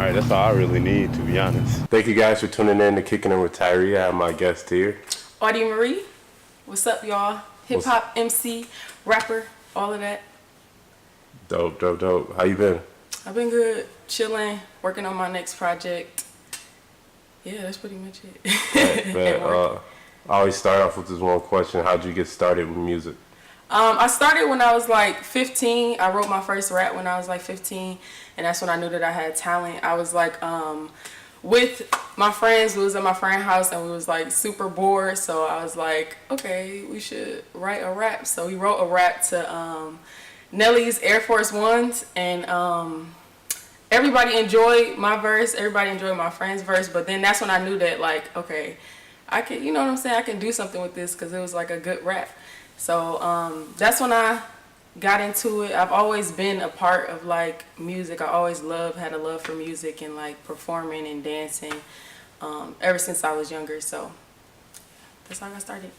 All right, that's all I really need, to be honest. Thank you guys for tuning in to Kickin with Tyree. I have my guest here. Auti Marie. What's up, y'all? Hip hop, MC, rapper, all of that. Dope, dope, dope. How you been? I've been good, chilling, working on my next project. Yeah, that's pretty much it. I always start off with this one question. How'd you get started with music? I started when I was like 15. I wrote my first rap when I was like 15, and that's when I knew that I had talent. I was like with my friends. We was at my friend's house and we was like super bored, so I was like, okay, we should write a rap. So we wrote a rap to Nelly's Air Force Ones, and everybody enjoyed my verse, everybody enjoyed my friend's verse, but then that's when I knew that, like, okay, I can, you know what I'm saying, I can do something with this, because it was like a good rap. So that's when I got into it. I've always been a part of like music. I always had a love for music and like performing and dancing ever since I was younger. So that's how I got started.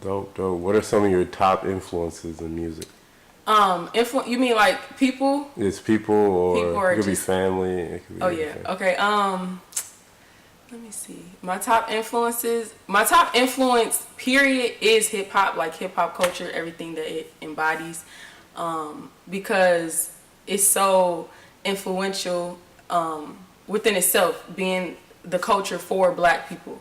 Dope, dope. What are some of your top influences in music? You mean like people? It's people, or it could just be family. It could be anything. Okay. Let me see. My top influence period is hip hop, like hip hop culture, everything that it embodies, because it's so influential within itself, being the culture for Black people.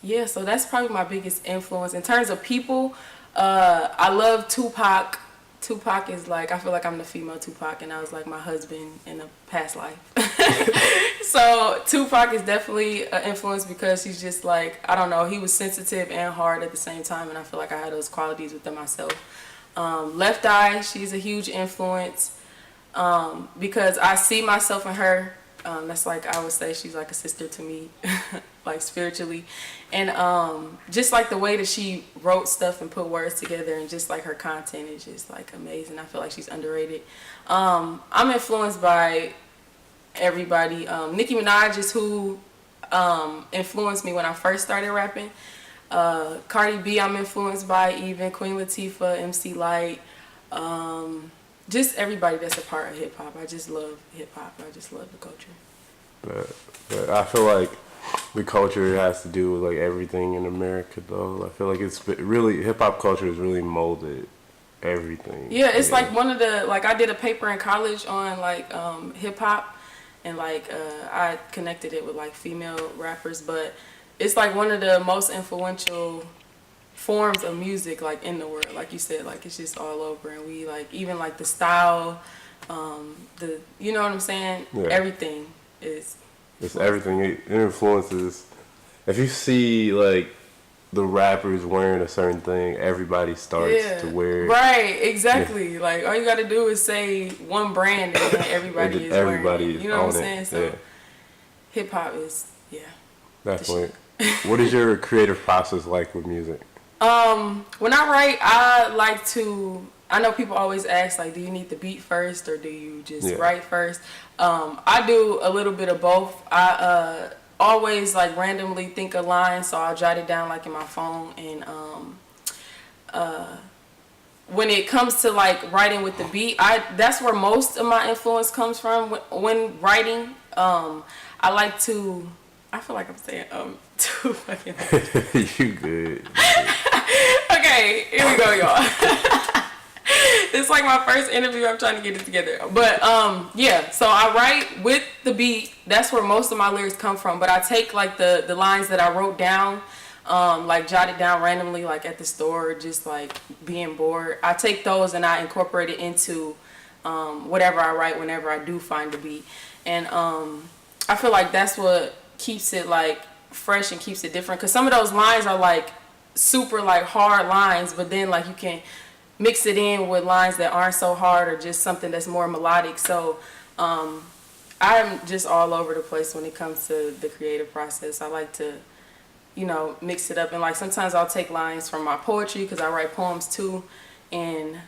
Yeah, so that's probably my biggest influence. In terms of people, I love Tupac. Tupac is like, I feel like I'm the female Tupac, and I was like my husband in a past life. So Tupac is definitely an influence because he's just like, I don't know, he was sensitive and hard at the same time, and I feel like I had those qualities within myself. Left Eye, she's a huge influence because I see myself in her. That's like, I would say she's like a sister to me, like spiritually. And just like the way that she wrote stuff and put words together, and just like her content is just like amazing. I feel like she's underrated. I'm influenced by everybody. Nicki Minaj is who influenced me when I first started rapping. Cardi B I'm influenced by, even Queen Latifah, MC Light. Just everybody that's a part of hip hop. I just love hip hop. I just love the culture. But I feel like the culture has to do with like everything in America, though. I feel like it's really, hip hop culture has really molded everything. Yeah, it's like one of the, like I did a paper in college on like hip hop, and like I connected it with like female rappers, but it's like one of the most influential forms of music like in the world. Like you said, like it's just all over, and we like, even like the style, the, you know what I'm saying, everything is, it's everything. It influences. If you see like the rappers wearing a certain thing, everybody starts to wear it. Right, exactly. Like all you gotta do is say one brand and then everybody is wearing it. You know what I'm saying? So hip hop is, definitely. What is your creative process like with music? When I write, I like to, I know people always ask, like, do you need the beat first or do you just write first? I do a little bit of both. I always like randomly think a line, so I'll jot it down like in my phone. And when it comes to like writing with the beat, that's where most of my influence comes from when writing. I like to, I feel like I'm saying too fucking much. You good. Okay, here we go, y'all. It's like my first interview. I'm trying to get it together. But yeah, so I write with the beat. That's where most of my lyrics come from. But I take like the lines that I wrote down, like jotted down randomly, like at the store, just like being bored. I take those and I incorporate it into whatever I write whenever I do find the beat. And I feel like that's what keeps it like fresh and keeps it different, because some of those lines are like super like hard lines, but then like you can mix it in with lines that aren't so hard, or just something that's more melodic. So I'm just all over the place when it comes to the creative process. I like to, you know, mix it up, and like sometimes I'll take lines from my poetry, because I write poems too.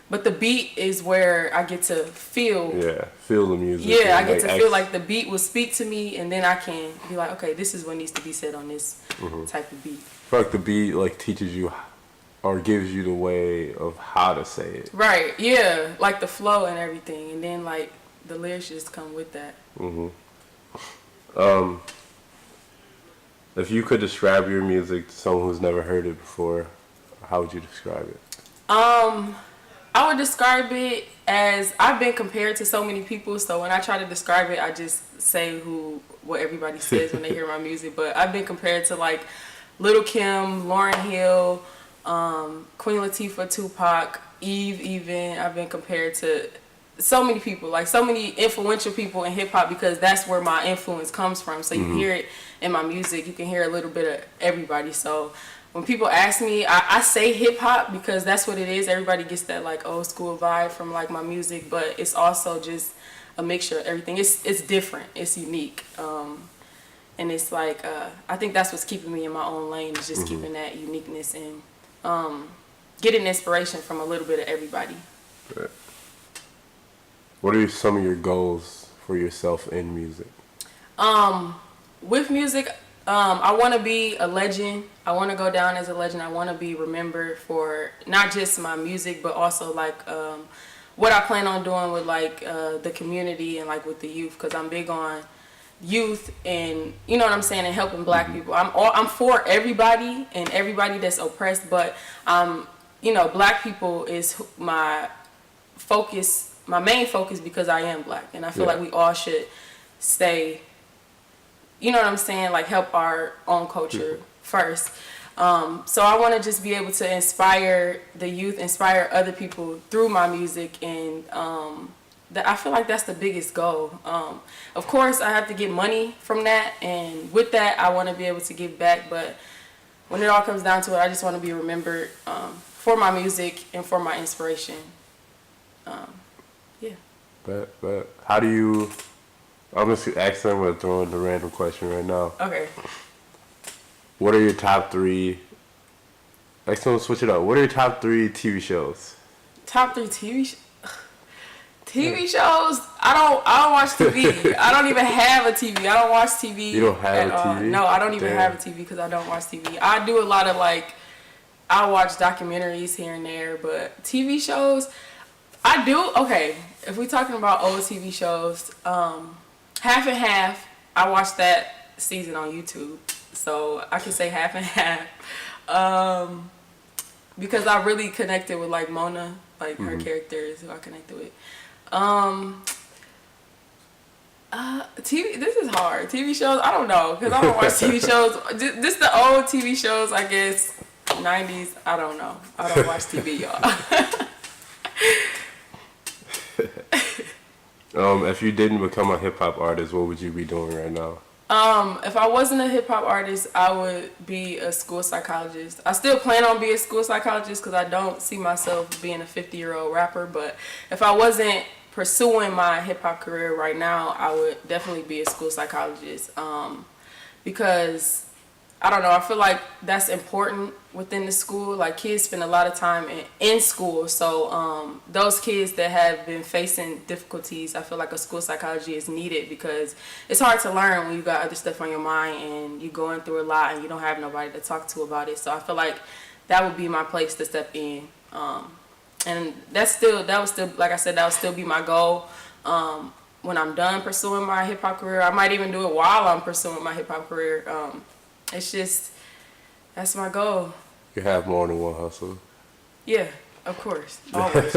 But the beat is where I get to feel the music. Yeah, I get to feel like the beat will speak to me, and then I can be like, okay, this is what needs to be said on this type of beat. I feel like the beat like teaches you or gives you the way of how to say it. Right, yeah, like the flow and everything. And then like the lyrics just come with that. If you could describe your music to someone who's never heard it before, how would you describe it? I would describe it as, I've been compared to so many people, so when I try to describe it, I just say what everybody says when they hear my music. But I've been compared to like Lil' Kim, Lauryn Hill, Queen Latifah, Tupac, Eve even. I've been compared to so many people, like so many influential people in hip hop, because that's where my influence comes from. So you hear it in my music, you can hear a little bit of everybody. So when people ask me, I say hip hop because that's what it is. Everybody gets that like old school vibe from like my music, but it's also just a mixture of everything. It's different, it's unique, and it's like I think that's what's keeping me in my own lane, is just keeping that uniqueness and getting inspiration from a little bit of everybody. Right. What are some of your goals for yourself in music? With music, I want to be a legend. I want to go down as a legend. I want to be remembered for not just my music, but also like what I plan on doing with like the community and like with the youth, because I'm big on youth and, you know what I'm saying, and helping black people. I'm for everybody and everybody that's oppressed, but you know, black people is my focus, my main focus, because I am black, and I feel like we all should stay, you know what I'm saying, like help our own culture first. So I want to just be able to inspire the youth, inspire other people through my music, and I feel like that's the biggest goal. Of course, I have to get money from that, and with that, I want to be able to give back. But when it all comes down to it, I just want to be remembered for my music and for my inspiration. Yeah. But how do you? I'm just asking. I'm gonna throw in the random question right now. Okay. What are your top 3? Actually, switch it up. What are your top 3 TV shows? Top 3 TV shows. TV shows? I don't watch TV. I don't even have a TV. I don't watch TV. You don't have a TV? No, I don't even have a TV because I don't watch TV. I do a lot of like, I watch documentaries here and there, but TV shows, I do. Okay, if we're talking about old TV shows, Half and Half, I watched that season on YouTube, so I can say half and half. Because I really connected with like Mona, like her character is who I connected with. TV, this is hard. TV shows, I don't know, because I don't watch TV shows. Just the old TV shows, I guess, 90s, I don't know. I don't watch TV, y'all. If you didn't become a hip hop artist, what would you be doing right now? If I wasn't a hip hop artist, I would be a school psychologist. I still plan on being a school psychologist because I don't see myself being a 50-year-old rapper. But if I wasn't pursuing my hip hop career right now, I would definitely be a school psychologist. Because I don't know, I feel like that's important within the school. Like, kids spend a lot of time in school, so those kids that have been facing difficulties, I feel like a school psychology is needed, because it's hard to learn when you got other stuff on your mind and you're going through a lot and you don't have nobody to talk to about it. So I feel like that would be my place to step in, and that would still, like I said, that would still be my goal. When I'm done pursuing my hip hop career, I might even do it while I'm pursuing my hip hop career. It's just, that's my goal. You have more than one hustle. Yeah, of course. Always.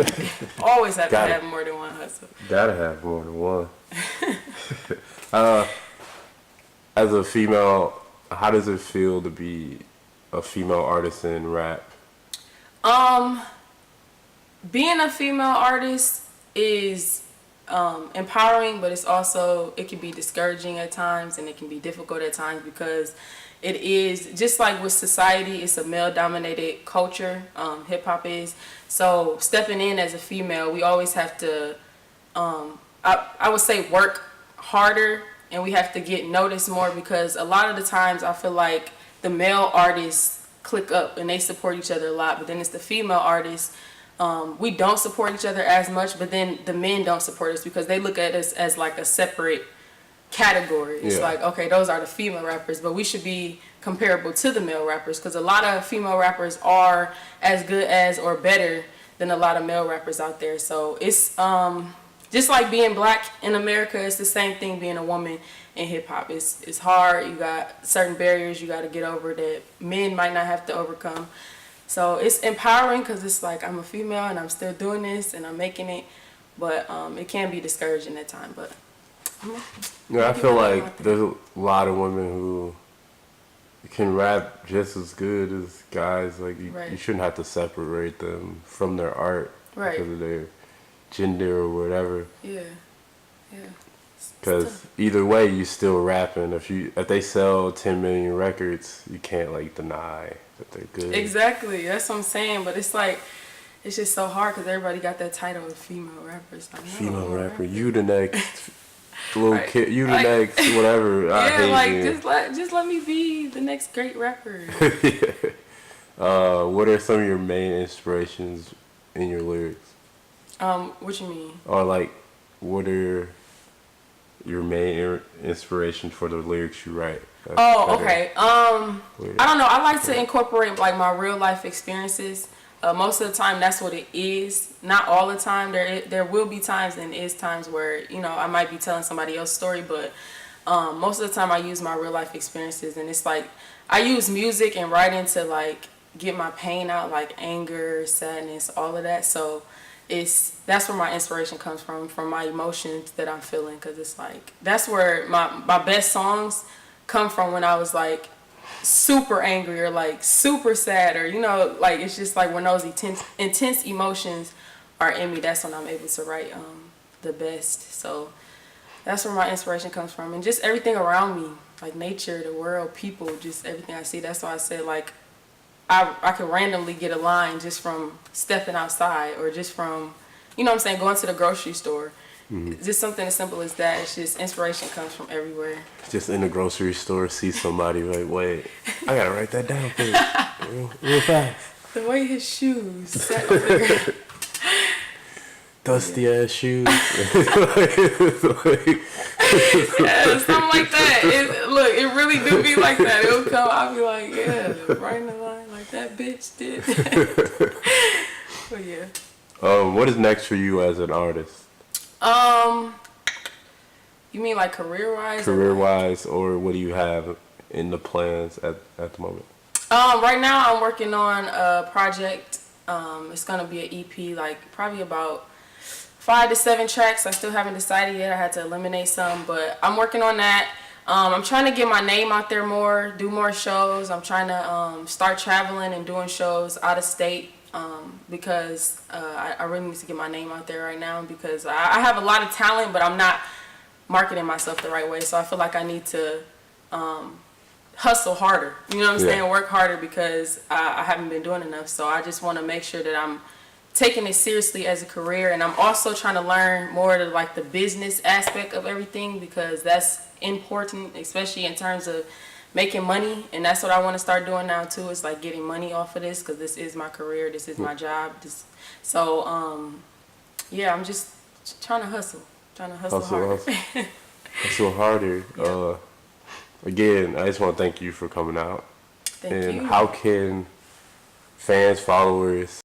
Always have to have more than one hustle. Gotta have more than one. As a female, how does it feel to be a female artist in rap? Being a female artist is empowering, but it can be discouraging at times, and it can be difficult at times, because it is, just like with society, it's a male-dominated culture, hip-hop is. So stepping in as a female, we always have to, I would say, work harder, and we have to get noticed more, because a lot of the times I feel like the male artists click up and they support each other a lot, but then it's the female artists, we don't support each other as much, but then the men don't support us because they look at us as like a separate category. It's like, okay, those are the female rappers, but we should be comparable to the male rappers, because a lot of female rappers are as good as or better than a lot of male rappers out there. So it's just just like being black in America, it's the same thing being a woman in hip hop. It's hard. You got certain barriers you got to get over that men might not have to overcome. So it's empowering because it's like I'm a female and I'm still doing this and I'm making it, but it can be discouraging at times. But I feel like there's a lot of women who can rap just as good as guys. Like you shouldn't have to separate them from their art because of their gender or whatever. Yeah. Because either way, you still rapping. If they sell 10 million records, you can't like deny that they're good. Exactly, that's what I'm saying. But it's like it's just so hard because everybody got that title of female rappers. Like, female rapper, you the next little kid, you the next whatever. Just let me be the next great rapper. What are some of your main inspirations in your lyrics? What you mean? Or like, what are your main inspiration for the lyrics you write? Okay. I don't know. I like to incorporate like my real life experiences. Most of the time, that's what it is. Not all the time. There will be times and is times where I might be telling somebody else's story, but most of the time I use my real life experiences, and it's like I use music and writing to like get my pain out, like anger, sadness, all of that. So that's where my inspiration comes from my emotions that I'm feeling, because it's like that's where my best songs come from, when I was like super angry or like super sad, or like it's just like when those intense emotions are in me, that's when I'm able to write the best. So that's where my inspiration comes from, and just everything around me, like nature, the world, people, just everything I see. That's why I said like I could randomly get a line just from stepping outside, or just from, going to the grocery store. Mm-hmm. Just something as simple as that. It's just inspiration comes from everywhere. Just in the grocery store, see somebody like, wait, I gotta write that down for you. Real fast. The way his shoes sat dusty ass shoes. Yeah, something like that. It really do be like that. It'll come, I'll be like, yeah, writing a line like that bitch did. But yeah. What is next for you as an artist? You mean like career-wise? Career-wise, or what do you have in the plans at the moment? Right now I'm working on a project. It's gonna be an EP, like probably about 5 to 7 tracks. I still haven't decided yet. I had to eliminate some, but I'm working on that. I'm trying to get my name out there more, do more shows. I'm trying to start traveling and doing shows out of state, because I really need to get my name out there right now, because I have a lot of talent, but I'm not marketing myself the right way. So I feel like I need to hustle harder. You know what I'm saying? Work harder, because I haven't been doing enough. So I just want to make sure that I'm taking it seriously as a career, and I'm also trying to learn more of like the business aspect of everything, because that's important, especially in terms of making money. And that's what I want to start doing now too, is like getting money off of this, because this is my career, this is my job. I'm just trying to hustle harder. Hustle harder. Yeah. Again, I just want to thank you for coming out. Thank you. How can fans, followers